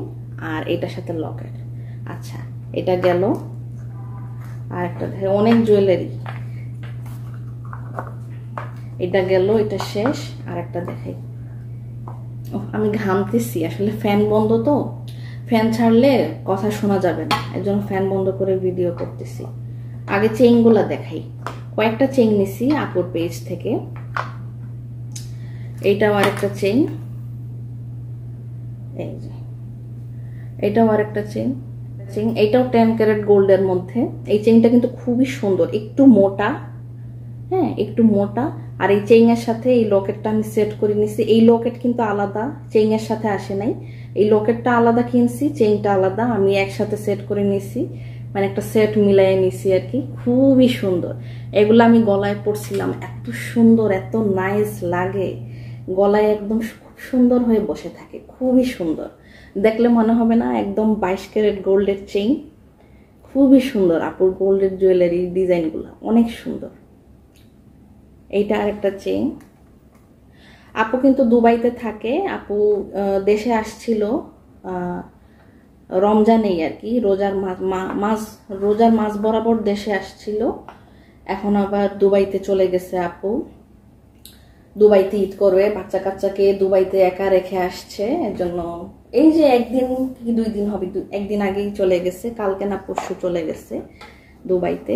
আর এটার সাথে লকেট। আচ্ছা, এটা গেল। আর একটা অনেক জুয়েলারি, এটা গেল, এটা শেষ। আর একটা দেখাই। আমি ঘামতেছি আসলে, ফ্যান বন্ধ তো, ফ্যান ছাড়লে কথা শোনা যাবে না, এর জন্য ফ্যান বন্ধ করে ভিডিও করতেছি। আগে চেইনগুলা দেখাই। কয়েকটা চেইন নিছি আপুর পেজ থেকে। এইটাও আরেকটা চেইন, এই যে এটাও আরেকটা চেইন। এইটাও 10 ক্যারেট গোল্ডের মধ্যে। এই চেইনটা কিন্তু খুবই সুন্দর, একটু মোটা, হ্যাঁ একটু মোটা। আর এই চেইনের সাথে এই লকেটটা আমি সেট করে নিছি। এই লকেট কিন্তু আলাদা, চেইনের সাথে আসে নাই। এই লকেটটা আলাদা কিনছি, চেইনটা আলাদা, আমি একসাথে সেট করে নিছি, মানে একটা সেট মিলাই নিছি আর কি। খুবই সুন্দর। এগুলো আমি গলায় পরছিলাম, এত সুন্দর, এত নাইস লাগে, গলায় একদম খুব সুন্দর হয়ে বসে থাকে, খুবই সুন্দর। দেখলে মনে হবে না একদম 22 ক্যারেট গোল্ডের চেইন। খুবই সুন্দর আপুর গোল্ডের জুয়েলারি ডিজাইনগুলো, অনেক সুন্দর। এইটা আরেকটা চেইন। আপু কিন্তু দুবাইতে থাকে। আপু দেশে আসছিল রমজানেই আর কি, রোজার মাস বরাবর দেশে আসছিল। এখন আবার দুবাইতে চলে গেছে আপু, দুবাইতে ঈদ করবে, বাচ্চা কাচ্চাকে দুবাইতে একা রেখে আসছে। এর জন্য এই যে একদিন কি 2 দিন হবে, একদিন আগেই চলে গেছে, কালকে না পরশু চলে গেছে দুবাইতে।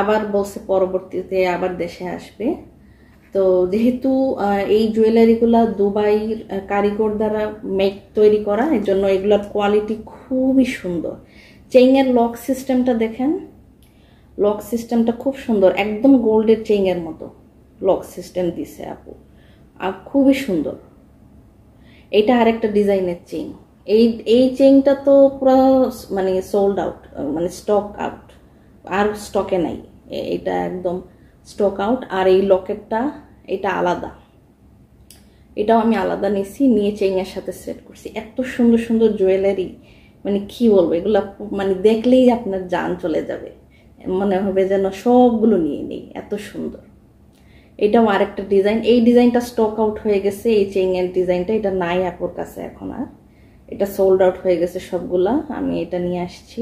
আবার বলছে পরবর্তীতে আবার দেশে আসবে। তো যেহেতু এই জুয়েলারিগুলা দুবাইয়ের কারিগর দ্বারা তৈরি করা, এর জন্য এগুলোর কোয়ালিটি খুবই সুন্দর। চেইনের লক সিস্টেমটা দেখেন, লক সিস্টেমটা খুব সুন্দর, একদম গোল্ডের চেইনের মতো লক সিস্টেম দিছে আপু, আর খুবই সুন্দর। এটা আরেকটা ডিজাইনের চেইন। এই চেইনটা তো পুরো মানে সোল্ড আউট, মানে স্টক আউট, আর স্টকে নাই, এটা একদম স্টক আউট। আর এই লকেটটা এটা আলাদা, এটাও আমি আলাদা নিছি, নিয়ে চেইনের সাথে সেট করছি। এত সুন্দর সুন্দর জুয়েলারি, মানে কি বলবো, এগুলো মানে দেখলেই আপনার জান চলে যাবে, মনে হবে যেন সবগুলো নিয়ে নেই, এত সুন্দর। এটাও আরেকটা ডিজাইন, এই ডিজাইনটা স্টক আউট হয়ে গেছে, এই চেইনের ডিজাইনটা, এটা নাই আপুর কাছে এখন আর, এটা সোল্ড আউট হয়ে গেছে সবগুলা, আমি এটা নিয়ে আসছি।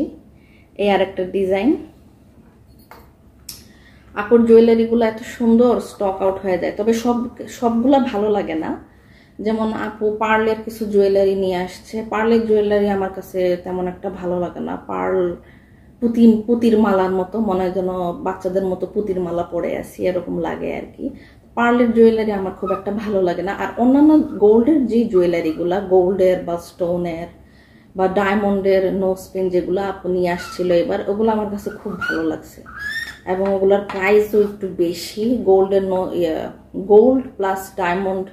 এই আরেকটা ডিজাইন। আপুর জুয়েলারিগুলো এত সুন্দর, স্টক আউট হয়ে যায়, তবে সবগুলা ভালো লাগে না। যেমন আপু পার্লের কিছু জুয়েলারি নিয়ে আসছে, পার্লের জুয়েলারি আমার কাছে তেমন একটা ভালো লাগে না। পার্ল পুতির মালার মতো, মনে হয় যেন বাচ্চাদের মতো পুতির মালা পরে আছি এরকম লাগে আর কি। পার্লের জুয়েলারি আমার খুব একটা ভালো লাগে না। আর অন্যান্য গোল্ডের যে জুয়েলারিগুলা, গোল্ডের বা স্টোনের বা ডায়মন্ডের নোজ পিন যেগুলো আপু নিয়ে আসছিল এবার, ওগুলো আমার কাছে খুব ভালো লাগছে, এবং ওগুলোর প্রাইসও একটু বেশি। Gold plus diamond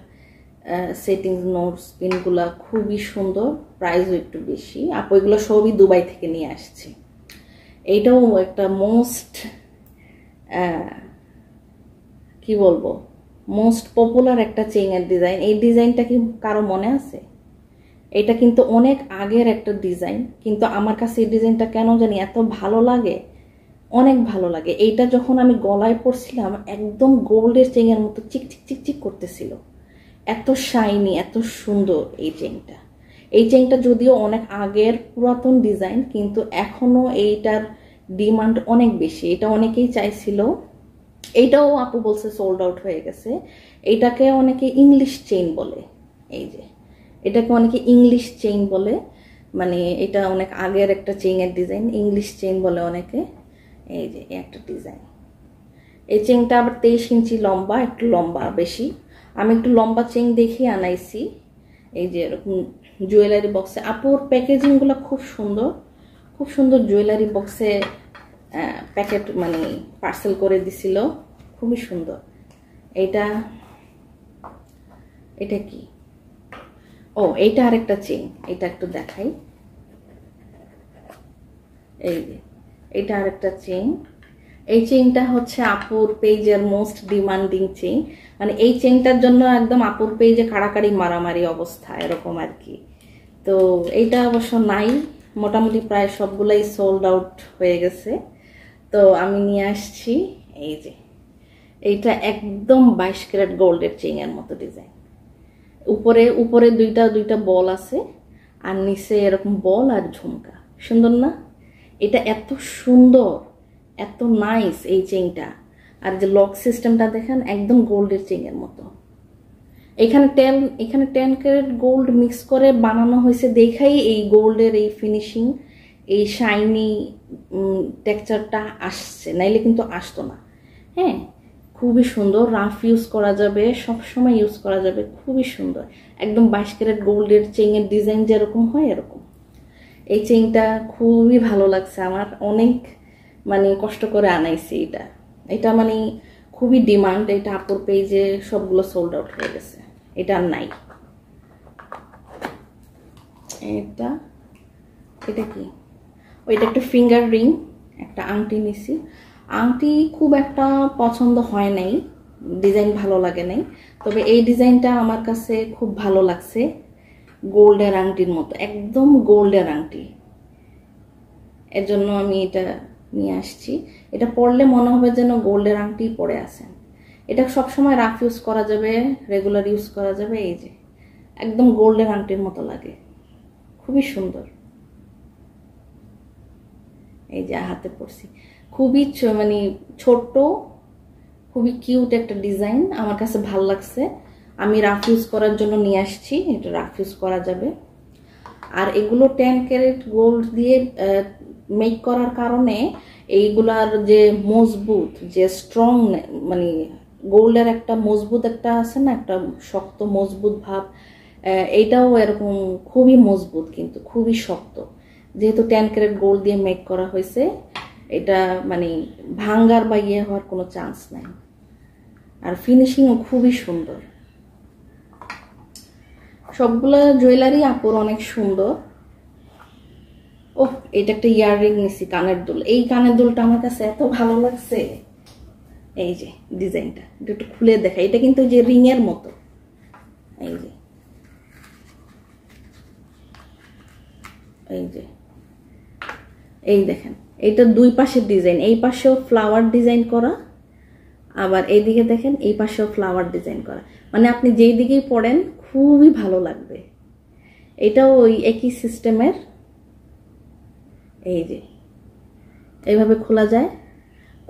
setting notes পিনগুলা খুবই সুন্দর, প্রাইসও একটু বেশি। আপু এগুলো সবই দুবাই থেকে নিয়ে আসছে। এইটাও একটা মোস্ট কি বলবো, মোস্ট পপুলার একটা চেইনের ডিজাইন। এই ডিজাইনটা কি কারো মনে আছে? এটা কিন্তু অনেক আগের একটা ডিজাইন, কিন্তু আমার কাছে এই ডিজাইনটা কেন জানি এত ভালো লাগে, অনেক ভালো লাগে। এইটা যখন আমি গলায় পরছিলাম একদম গোল্ডের চেইনের মতো চিকচিক চিকচিক করতেছিল, এত শাইনি, এত সুন্দর এই চেইনটা। এই চেইনটা যদিও অনেক আগের পুরাতন ডিজাইন, কিন্তু এখনো এইটার ডিমান্ড অনেক বেশি, এটা অনেকেই চাইছিল। এইটাও আপু বলছে সোল্ড আউট হয়ে গেছে। এইটাকে অনেকে ইংলিশ চেইন বলে, এই যে এটাকে অনেকে ইংলিশ চেইন বলে, মানে এটা অনেক আগের একটা চেইনের ডিজাইন, ইংলিশ চেইন বলে অনেকে। এই যে একটা ডিজাইন, এই চেইনটা আবার 23 ইঞ্চি লম্বা, একটু লম্বা বেশি। আমি একটু লম্বা চেইন দেখে আনাইছি। এই যে এরকম জুয়েলারি বক্সে, আপুর প্যাকেজিংগুলো খুব সুন্দর, খুব সুন্দর জুয়েলারি বক্সে প্যাকেট মানে পার্সেল করে দিছিল, খুবই সুন্দর। এটা কি? ও এইটা আরেকটা চেইন, এটা একটু দেখাই। এই যে এটা আরেকটা চেইন। এই চেইনটা হচ্ছে আপুর পেজের মোস্ট ডিমান্ডিং চেইন, মানে এই চেইনটার জন্য একদম আপুর পেজে কাড়াকাড়ি মারামারি অবস্থা এরকম আর কি। তো এইটা অবশ্য নাই, মোটামুটি প্রায় সবগুলাই সোল্ড আউট হয়ে গেছে। তো আমি নিয়ে আসছি এই যে এইটা, একদম 22 ক্যারেট গোল্ডের চেইনের মতো ডিজাইন। উপরে দুইটা বল আছে, আর নিচে এরকম বল আর ঝুমকা, সুন্দর না? এটা এত সুন্দর, এত নাইস এই চেইনটা। আর যে লক সিস্টেমটা দেখেন, একদম গোল্ডের চেইনের মতো। এখানে 10 ক্যারেট গোল্ড মিক্স করে বানানো হয়েছে, দেখাই এই গোল্ডের এই ফিনিশিং, এই শাইনি টেক্সচারটা আসছে, নাইলে কিন্তু আসতো না। হ্যাঁ, খুবই সুন্দর, রাফ ইউজ করা যাবে, সবসময় ইউজ করা যাবে, খুবই সুন্দর। একদম 22 ক্যারেট গোল্ডের চেইনের ডিজাইন যেরকম হয় এরকম। এই চেইনটা খুবই ভালো লাগছে আমার, অনেক মানে কষ্ট করে আনাইছি এটা মানে খুবই ডিমান্ড। এটা আপুর পেজে সবগুলো সোল্ড আউট হয়ে গেছে, এটা আর নাই। এটা কি? ওইটা একটা ফিঙ্গার রিং, একটা আংটি নিছি। আংটি খুব একটা পছন্দ হয় নাই, ডিজাইন ভালো লাগে নাই, তবে এই ডিজাইনটা আমার কাছে খুব ভালো লাগছে। গোল্ডের আংটির মতো, একদম গোল্ডের আংটি, এর জন্য আমি এটা নিয়ে আসছি। এটা পরলে মনে হবে যেন গোল্ডের আংটি পরে আছেন। এটা সবসময় রাফ ইউজ করা যাবে, রেগুলার ইউজ করা যাবে। এই যে একদম গোল্ডের আংটির মতো লাগে, খুবই সুন্দর। এই যে হাতে পরছি, খুবই মানে ছোট্ট, খুবই কিউট একটা ডিজাইন, আমার কাছে ভালো লাগছে। আমি রাফ ইউজ করার জন্য নিয়ে আসছি, এটা রাফ ইউজ করা যাবে। আর এগুলো 10 ক্যারেট গোল্ড দিয়ে মেক করার কারণে এইগুলার যে মজবুত, যে স্ট্রং, মানে গোল্ডের একটা মজবুত একটা আছে না, একটা শক্ত মজবুত ভাব, এইটাও এরকম খুবই মজবুত, কিন্তু খুবই শক্ত। যেহেতু 10 ক্যারেট গোল্ড দিয়ে মেক করা হয়েছে, এটা মানে ভাঙ্গার বা ইয়ে হওয়ার কোনো চান্স নাই। আর ফিনিশিংও খুবই সুন্দর। সবগুলো জুয়েলারি আপুর অনেক সুন্দর। ও এটা একটা ইয়াররিং নিছি, কানের দুল। এই কানের দুলটা আমার কাছে এত ভালো লাগছে। এই যে ডিজাইনটা একটু খুলে দেখা, এটা কিন্তু যে রিং এর মতো। এই যে এই দেখেন, এটা দুই পাশের ডিজাইন, এই পাশেও ফ্লাওয়ার ডিজাইন করা, আবার এইদিকে দেখেন এই পাশেও ফ্লাওয়ার ডিজাইন করা, মানে আপনি যেই দিকেই পড়েন খুবই ভালো লাগবে। এটাও ওই একই সিস্টেমের, এই যে এইভাবে খোলা যায়,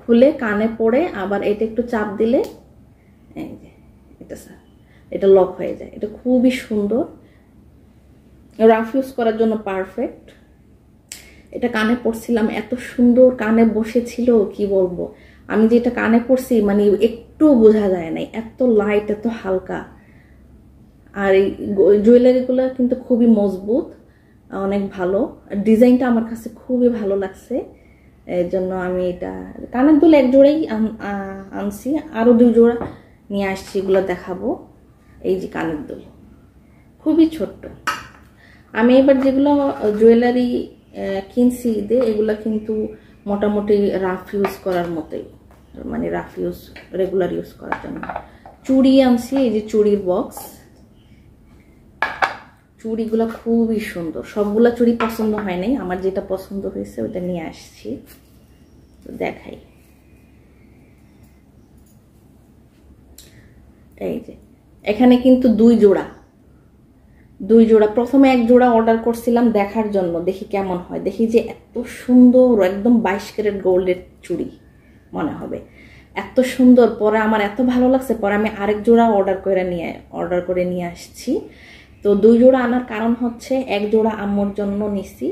খুলে কানে পড়ে আবার এটা একটু চাপ দিলে এই যে এটা স্যার এটা লক হয়ে যায়। এটা খুবই সুন্দর, রাফ ইউজ করার জন্য পারফেক্ট। এটা কানে পড়ছিলাম, এত সুন্দর কানে বসেছিল কি বলবো। আমি যেটা কানে পড়ছি মানে একটু বোঝা যায় নাই, এত লাইট, এত হালকা। আর এই জুয়েলারিগুলো কিন্তু খুবই মজবুত, অনেক ভালো। ডিজাইনটা আমার কাছে খুবই ভালো লাগছে, এর জন্য আমি এটা কানের দুল এক জোড়াই আনছি, আরও 2 জোড়া নিয়ে আসছি, এগুলো দেখাবো। এই যে কানের দুল খুবই ছোট্ট। আমি এবার যেগুলো জুয়েলারি কিনছি ঈদে, এগুলো কিন্তু মোটামুটি রাফ ইউজ করার মতোই, মানে রাফ ইউজ, রেগুলার ইউজ করার জন্য। চুড়ি আনছি, এই যে চুড়ির বক্স, চুড়িগুলো খুবই সুন্দর। সবগুলা চুড়ি পছন্দ হয় নাই, আমার যেটা পছন্দ হয়েছে ওটা নিয়ে আসছি, দেখাই। এই যে এখানে কিন্তু 2 জোড়া, প্রথমে 1 জোড়া অর্ডার করছিলাম দেখার জন্য, দেখি কেমন হয়। দেখি যে এত সুন্দর, একদম 22 ক্যারেট গোল্ডের চুড়ি মনে হবে, এত সুন্দর। পরে আমার এত ভালো লাগছে, পরে আমি আরেক জোড়া অর্ডার করে নিয়ে আসছি। তো 2 জোড়া আনার কারণ হচ্ছে 1 জোড়া আম্মুর জন্য নিছি,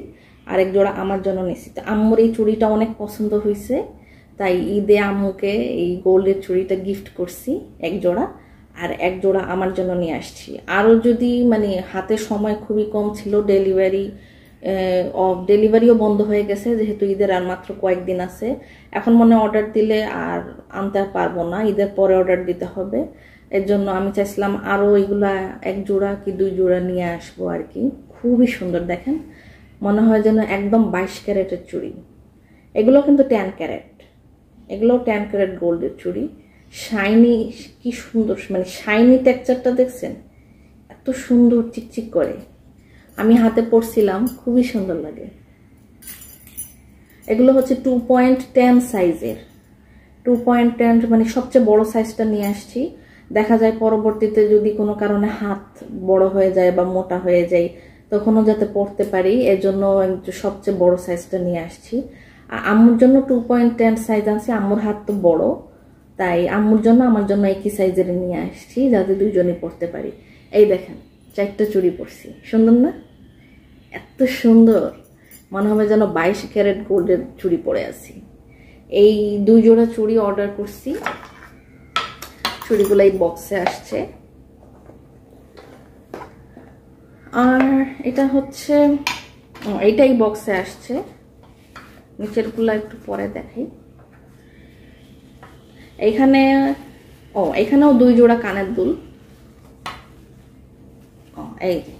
আরেক জোড়া আমার জন্য নিছি। তো আম্মুর এই চুড়িটা অনেক পছন্দ হয়েছে, তাই ঈদে আম্মুকে এই গোল্ডের চুড়িটা গিফট করছি 1 জোড়া, আর 1 জোড়া আমার জন্য নিয়ে আসছি। আরও যদি মানে হাতে সময় খুবই কম ছিল, ডেলিভারিও বন্ধ হয়ে গেছে, যেহেতু ঈদের আর মাত্র কয়েকদিন আছে। এখন মনে অর্ডার দিলে আর আনতে পারবো না, ঈদের পরে অর্ডার দিতে হবে। এর জন্য আমি চাইছিলাম আরও এগুলা 1 জোড়া কি 2 জোড়া নিয়ে আসবো আর কি। খুবই সুন্দর, দেখেন মনে হয় যেন একদম 22 ক্যারেটের চুড়ি। এগুলো কিন্তু 10 ক্যারেট, এগুলো 10 ক্যারেট গোল্ডের চুড়ি। শাইনি, কি সুন্দর, মানে শাইনি টেক্সচারটা দেখছেন, এত সুন্দর চিকচিক করে। আমি হাতে পরছিলাম, খুবই সুন্দর লাগে। এগুলো হচ্ছে 2.10 সাইজের, 2.10 মানে সবচেয়ে বড় সাইজটা নিয়ে আসছি। দেখা যায় পরবর্তীতে যদি কোনো কারণে হাত বড় হয়ে যায় বা মোটা হয়ে যায়, তখনও যাতে পরতে পারি, এজন্য সবচেয়ে বড় সাইজটা নিয়ে আসছি। আর আম্মুর জন্য 2.10 সাইজ আনছি, আম্মুর হাত তো বড়, তাই আম্মুর জন্য আমার জন্য একই সাইজের নিয়ে আসছি, যাতে দুইজনই পরতে পারি। এই দেখেন 4টা চুড়ি পরছি, সুন্দর না? এত সুন্দর, মনে হবে যেন 22 ক্যারেট গোল্ডের চুড়ি পরে আছি। এই 2 জোড়া চুড়ি অর্ডার করছি, চুড়িগুলো এই বক্সে আসছে। আর এটা হচ্ছে, এইটাই বক্সে আসছে, নিচেরগুলো একটু পরে দেখাই। এখানেও 2 জোড়া কানের দুল, এই যে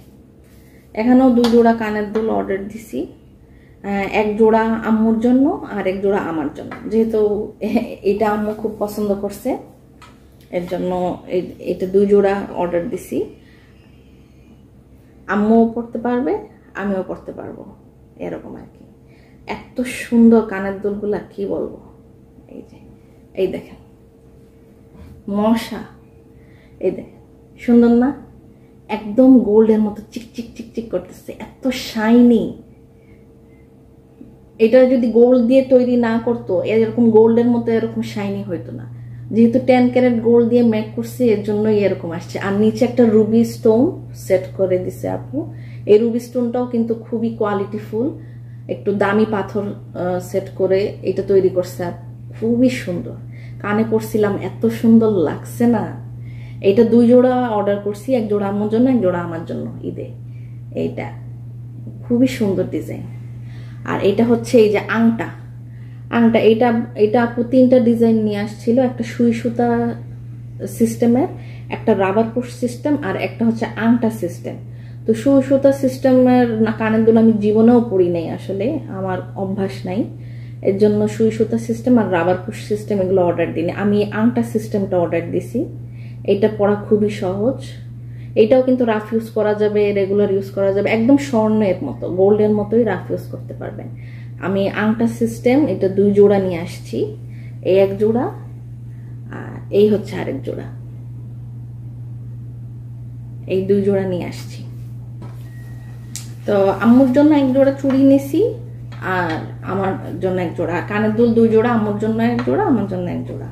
এখানেও 2 জোড়া কানের দুল অর্ডার দিছি। 1 জোড়া আম্মুর জন্য আর 1 জোড়া আমার জন্য, যেহেতু এটা আম্মু খুব পছন্দ করছে, এর জন্য এটা 2 জোড়া অর্ডার দিছি। আম্মুও পড়তে পারবে, আমিও পড়তে পারবো, এরকম আর কি। এত সুন্দর কানের দুলগুলা, কি বলবো। এই যে এই দেখেন মশা, এই দেখেন সুন্দর না? একদম গোল্ডের মতো চিকচিক চিকচিক করতেছে, এত শাইনি। এটা যদি গোল্ড দিয়ে তৈরি না করতো, এরকম গোল্ডের মতো এরকম শাইনি হইতো না। যেহেতু 10 ক্যারেট গোল্ড দিয়ে মেক করছে, এর জন্যই এরকম আসছে। আর নিচে একটা রুবি স্টোন সেট করে দিছে আপু। এই রুবি স্টোনটাও কিন্তু খুবই কোয়ালিটিফুল, একটু দামি পাথর সেট করে এটা তৈরি করছে, খুবই সুন্দর। কানে পরছিলাম, এত সুন্দর লাগছে না। এটা 2 জোড়া অর্ডার করছি, 1 জোড়া আম্মুর জন্য, 1 জোড়া আমার জন্য ঈদে। এইটা খুবই সুন্দর ডিজাইন। আর এটা হচ্ছে এই যে আংটা, এটা আপু 3টা ডিজাইন নিয়ে আসছিল, একটা সুই সুতা সিস্টেমের, একটা রাবার পুশ সিস্টেম, আর একটা হচ্ছে আংটা সিস্টেম। তো সুই সুতা সিস্টেমের কানের দুল আমি জীবনেও পরি নাই, আসলে আমার অভ্যাস নাই, এর জন্য সুই সুতা সিস্টেম আর রাবার পুশ সিস্টেম এগুলো অর্ডার দিইনি। আমি আংটা সিস্টেমটা অর্ডার দিছি। এটা পরা খুবই সহজ, এটাও কিন্তু রাফ ইউজ করা যাবে, রেগুলার ইউজ করা যাবে, একদম স্বর্ণের মতো, গোল্ডের মতোই রাফ ইউজ করতে পারবেন। আমি আংটা সিস্টেম এটা 2 জোড়া নিয়ে আসছি, এই 1 জোড়া আর এই হচ্ছে আরেক জোড়া, এই 2 জোড়া নিয়ে আসছি। তো আম্মুর জন্য 1 জোড়া চুড়ি নিছি আর আমার জন্য 1 জোড়া, কানের দুল 2 জোড়া, আম্মুর জন্য 1 জোড়া, আমার জন্য 1 জোড়া,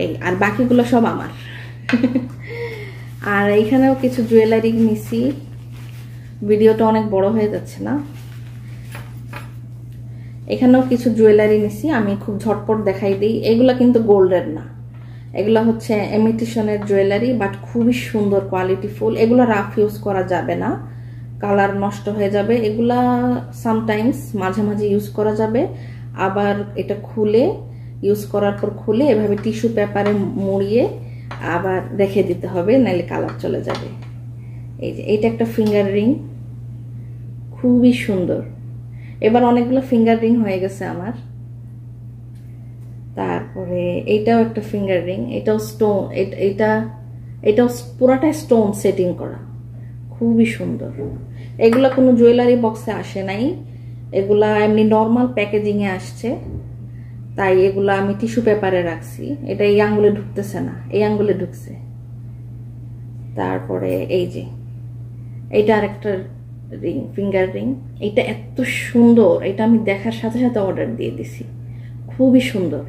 এই আর বাকিগুলো সব আমার। আর এইখানেও কিছু জুয়েলারি নিছি, ভিডিওটা অনেক বড় হয়ে যাচ্ছে না। এখানেও কিছু জুয়েলারি নিছি, আমি খুব ঝটপট দেখাই দিই। এগুলা কিন্তু গোল্ডের না, এগুলা হচ্ছে ইমিটেশনের জুয়েলারি, বাট খুবই সুন্দর কোয়ালিটিফুল। এগুলা রাফ ইউজ করা যাবে না, কালার নষ্ট হয়ে যাবে। এগুলা সামটাইমস মাঝে মাঝে ইউজ করা যাবে, আবার এটা খুলে ইউজ করার পর খুলে এভাবে টিস্যু পেপারে মুড়িয়ে আবার রেখে দিতে হবে, নাহলে কালার চলে যাবে। এই যে এইটা একটা ফিঙ্গার রিং, খুবই সুন্দর। এবার অনেকগুলো ফিঙ্গার রিং হয়ে গেছে আমার। তারপরে এইটাও একটা ফিঙ্গার রিং, এটাও স্টোন, এটাও পুরাটাই স্টোন সেটিং করা, খুবই সুন্দর। এগুলা কোনো জুয়েলারি বক্সে আসে নাই, এগুলা এমনি নর্মাল প্যাকেজিং এ আসছে, তাই এগুলা আমি টিস্যু পেপারে রাখছি। এটা এই আঙ্গুলে ঢুকতেছে না, এই আঙ্গুলে ঢুকছে। তারপরে এই যে এইটা আরেকটা রিং, ফিঙ্গার রিং, এটা এত সুন্দর, এটা আমি দেখার সাথে সাথে অর্ডার দিয়ে দিছি, খুবই সুন্দর।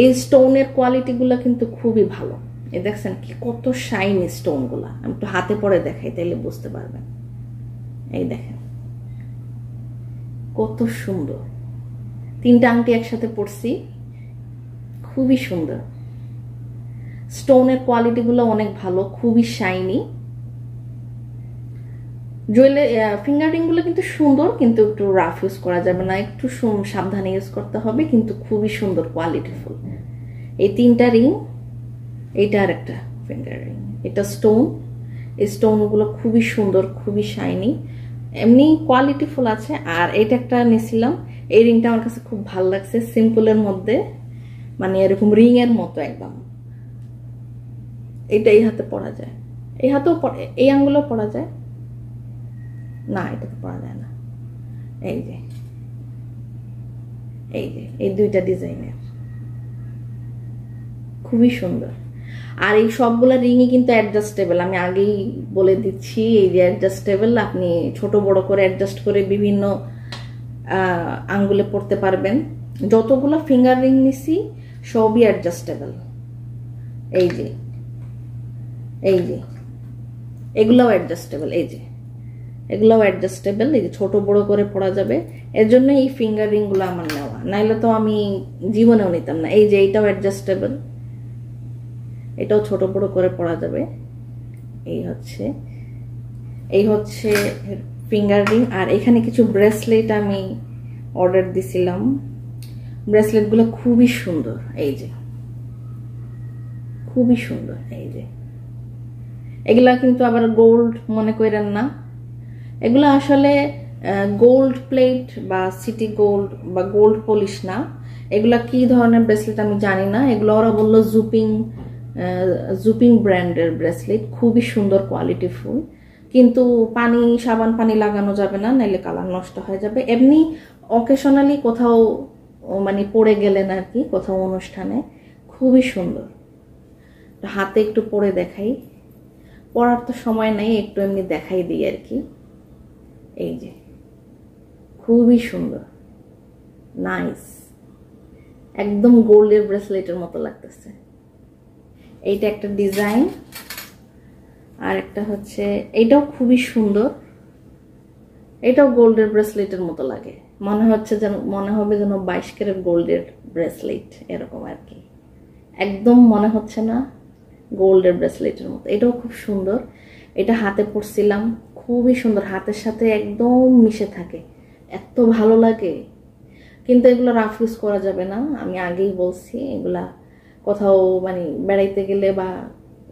এই স্টোনের কোয়ালিটি গুলা কিন্তু খুবই ভালো। এই দেখছেন কি কত শাইনি স্টোন গুলা, আমি একটু হাতে পরে দেখাই তাইলে বুঝতে পারবেন। এই দেখেন কত সুন্দর, 3টা আংটি একসাথে পরছি, খুবই সুন্দর। স্টোনের কোয়ালিটি গুলো অনেক ভালো, খুবই শাইনি। জুয়েলারি ফিঙ্গার রিং গুলো কিন্তু সুন্দর, কিন্তু একটু রাফ ইউজ করা যাবে না, একটু সাবধানে ইউজ করতে হবে, কিন্তু খুবই সুন্দর কোয়ালিটিফুল। এই 3টা রিং, এইটা আর একটা ফিঙ্গার রিং, এটা স্টোন। এই স্টোন গুলো খুবই সুন্দর, খুবই শাইনি, এমনি কোয়ালিটিফুল আছে। আর এটা একটা নিয়েছিলাম, এই রিংটা আমার কাছে খুব ভালো লাগছে, সিম্পলের মধ্যে, মানে এরকম রিং এর মতো একদম। এটা এই হাতে পরা যায়, এই হাতেও এই আঙ্গুলও পরা যায় না, এটাতে পরা যায় না। এই যে এই 2টা ডিজাইনের, খুবই সুন্দর। আর এই সবগুলা রিংই কিন্তু অ্যাডজাস্টেবল, আমি আগেই বলে দিচ্ছি। এই যে অ্যাডজাস্টেবল, আপনি ছোট বড় করে অ্যাডজাস্ট করে বিভিন্ন আঙ্গুলে পড়তে পারবেন। যতগুলো ফিঙ্গার রিং নিছি সবই অ্যাডজাস্টেবল। এই যে এগুলাও অ্যাডজাস্টেবল, এই যে এগুলাও অ্যাডজাস্টেবল, এই যে ছোট বড় করে পড়া যাবে। এর জন্য এই ফিঙ্গার রিং গুলো আমার নেওয়া, নাইলে তো আমি জীবনেও নিতাম না। এই যে এইটাও অ্যাডজাস্টেবল, এটাও ছোট বড় করে পড়া যাবে। এই হচ্ছে ফিঙ্গার রিং। আর এখানে কিছু ব্রেসলেট আমি অর্ডার দিছিলাম, ব্রেসলেট গুলো খুবই সুন্দর, এই যে খুবই সুন্দর। এই যে এগুলা কিন্তু আবার গোল্ড মনে করেন না, এগুলো আসলে গোল্ড প্লেট বা সিটি গোল্ড বা গোল্ড পলিশ না। এগুলা কি ধরনের ব্রেসলেট আমি জানি না, এগুলো ওরা বললো জুপিং ব্র্যান্ডের ব্রেসলেট, খুবই সুন্দর কোয়ালিটিফুল। কিন্তু সাবান পানি লাগানো যাবে না, নাইলে কালার নষ্ট হয়ে যাবে। এমনি অকেশনালি কোথাও মানে পরে গেলেন আর কি, কোথাও অনুষ্ঠানে, খুবই সুন্দর। হাতে একটু পরে দেখাই, পরার তো সময় নাই, একটু এমনি দেখাই দিই আর কি। এই যে খুবই সুন্দর, নাইস, একদম গোল্ডের ব্রেসলেটের মতো লাগতেছে। এইটা একটা ডিজাইন, আর একটা হচ্ছে এইটাও খুবই সুন্দর, এটাও গোল্ডের ব্রেসলেটের মতো লাগে, মনে হবে যেন 22 ক্যারেট গোল্ডের ব্রেসলেট এরকম আর কি, একদম মনে হচ্ছে না গোল্ডের ব্রেসলেটের মতো। এটাও খুব সুন্দর, এটা হাতে পরছিলাম, খুবই সুন্দর, হাতের সাথে একদম মিশে থাকে, এত ভালো লাগে। কিন্তু এগুলো রাফ ইউজ করা যাবে না, আমি আগেই বলছি। এগুলা কোথাও মানে বেড়াইতে গেলে বা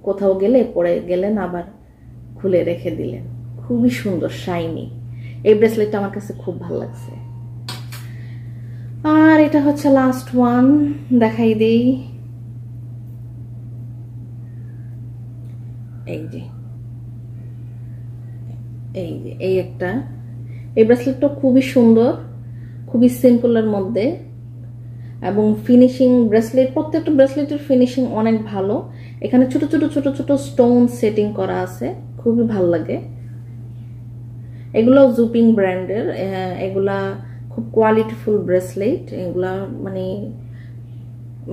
কোথাও গেলে পরে গেলেন, আবার খুলে রেখে দিলেন, খুবই সুন্দর শাইনি। এই ব্রেসলেটটা আমার কাছে খুব ভালো লাগছে। আর এটা হচ্ছে লাস্ট ওয়ান, দেখাই দেই। এই যে এই একটা, এই ব্রেসলেটটা খুবই সুন্দর, খুবই সিম্পলের মধ্যে, এবং ফিনিশিং ব্রেসলেট, প্রত্যেকটা ব্রেসলেটের ফিনিশিং অনেক ভালো। এখানে ছোট ছোট ছোট ছোট স্টোন সেটিং করা আছে, খুবই ভালো লাগে। এগুলো জুপিং ব্র্যান্ডের, এগুলা খুব কোয়ালিটিফুল ব্রেসলেট। এগুলা মানে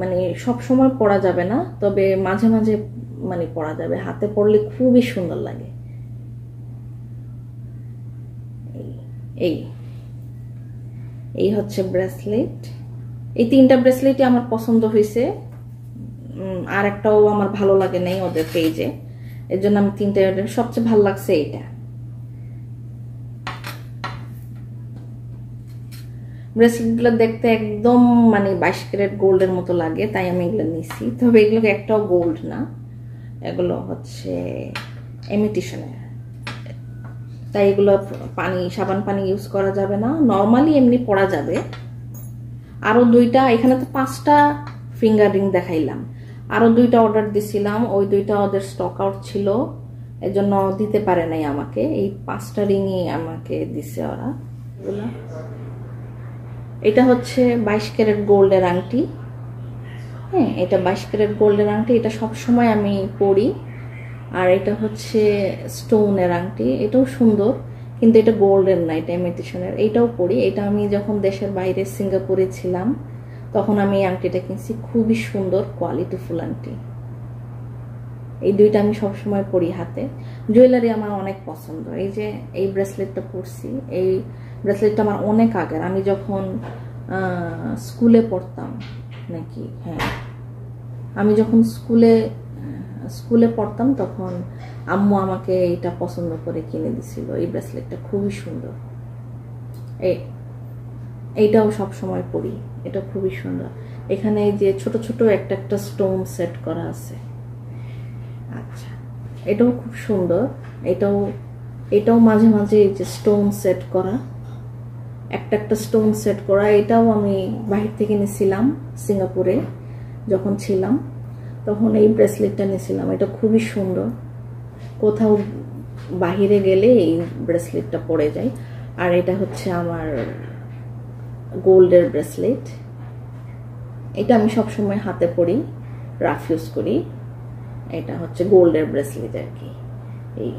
মানে সব সময় পরা যাবে না, তবে মাঝে মাঝে মানে পরা যাবে, হাতে পরলে খুবই সুন্দর লাগে। এই এই হচ্ছে ব্রেসলেট। এই তিনটা ব্রেসলেটই আমার পছন্দ হয়েছে, আর একটাও আমার ভালো লাগে নাই ওদের পেজে, এর জন্য আমি তিনটা, সবচেয়ে ভালো লাগছে এইটা। ব্রেসলেটগুলো দেখতে একদম মানে 22 ক্যারেট গোল্ডের মতো লাগে, তাই আমি এগুলো নিছি। তবে এগুলো একটাও গোল্ড না, এগুলো হচ্ছে ইমিটেশনের, তাই এগুলো পানি, সাবান পানি ইউজ করা যাবে না, নর্মালি এমনি পরা যাবে। আরো দুইটা, এখানে তো 5টা ফিঙ্গার রিং দেখাইলাম, আরো দুইটা অর্ডার দিছিলাম, ওই দুইটা ওদের স্টক আউট ছিল, এজন্য দিতে পারে নাই আমাকে। এই 5টা রিংই আমাকে দিছে ওরা। এটা হচ্ছে 22 ক্যারেট গোল্ডের আংটি। হ্যাঁ, এটা 22 ক্যারেট গোল্ডের আংটি, এটা সবসময় আমি পরি। আর এটা হচ্ছে স্টোনের আংটি, এটাও সুন্দর, কিন্তু এটা গোল্ডের না, এটা ইমিটেশনের। এইটাও পরি, এটা আমি যখন দেশের বাইরে সিঙ্গাপুরে ছিলাম তখন আমি এই আংটিটা কিনছি, খুবই সুন্দর কোয়ালিটিফুল আংটি। এই দুইটা আমি সবসময় পরি হাতে। জুয়েলারি আমার অনেক পছন্দ। এই যে এই ব্রেসলেটটা পরছি, এই ব্রেসলেটটা আমার অনেক আগের, আমি যখন স্কুলে পড়তাম নাকি, হ্যাঁ আমি যখন স্কুলে পড়তাম তখন আম্মু আমাকে এটা পছন্দ করে কিনে দিছিল। এই ব্রেসলেটটা খুবই সুন্দর, এইটাও সব সময় পরি, এটা খুবই সুন্দর। এখানে যে ছোট ছোট একটা একটা স্টোন সেট করা আছে। আচ্ছা, এটাও খুব সুন্দর, এটাও মাঝে মাঝে এই যে স্টোন সেট করা, একটা একটা স্টোন সেট করা। এটাও আমি বাহির থেকে নিয়েছিলাম, সিঙ্গাপুরে যখন ছিলাম তখন এই ব্রেসলেটটা নিয়েছিলাম। এটা খুবই সুন্দর, কোথাও বাহিরে গেলে এই ব্রেসলেটটা পরে যায়। আর এটা হচ্ছে আমার গোল্ডের ব্রেসলেট, এটা আমি সবসময় হাতে পরি, রাফ ইউজ করি। এটা হচ্ছে গোল্ডের ব্রেসলেট আর কি। এই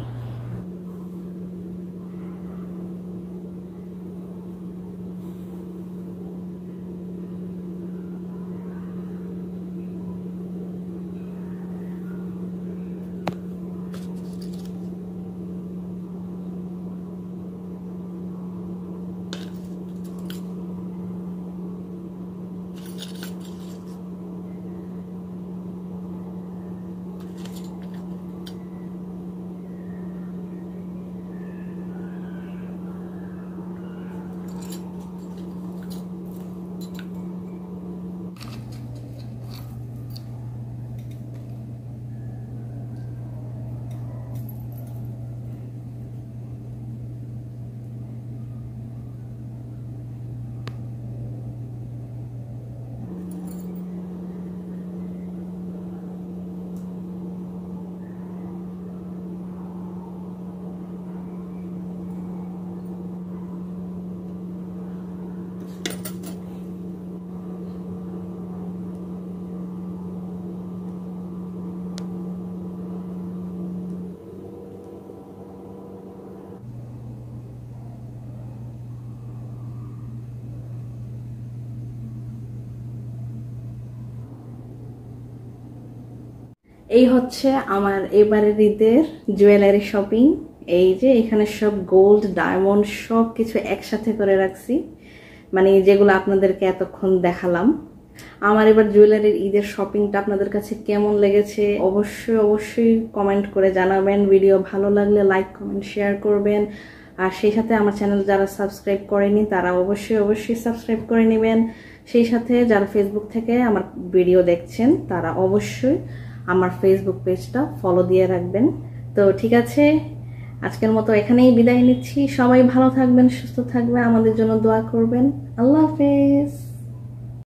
এই হচ্ছে আমার এবারের ঈদের জুয়েলারি শপিং। এই যে এখানে সব গোল্ড, ডায়মন্ড সব কিছু একসাথে করে রাখছি, মানে যেগুলো আপনাদেরকে এতক্ষণ দেখালাম। আমার এবার জুয়েলারির ঈদের শপিংটা আপনাদের কাছে কেমন লেগেছে অবশ্যই অবশ্যই কমেন্ট করে জানাবেন। ভিডিও ভালো লাগলে লাইক, কমেন্ট, শেয়ার করবেন। আর সেই সাথে আমার চ্যানেল যারা সাবস্ক্রাইব করেনি তারা অবশ্যই অবশ্যই সাবস্ক্রাইব করে নেবেন। সেই সাথে যারা ফেসবুক থেকে আমার ভিডিও দেখছেন তারা অবশ্যই আমার ফেসবুক পেজটা ফলো দিয়ে রাখবেন। তো ঠিক আছে, আজকের মতো এখানেই বিদায় নিচ্ছি। সবাই ভালো থাকবেন, সুস্থ থাকবেন, আমাদের জন্য দোয়া করবেন। আল্লাহ হাফেজ।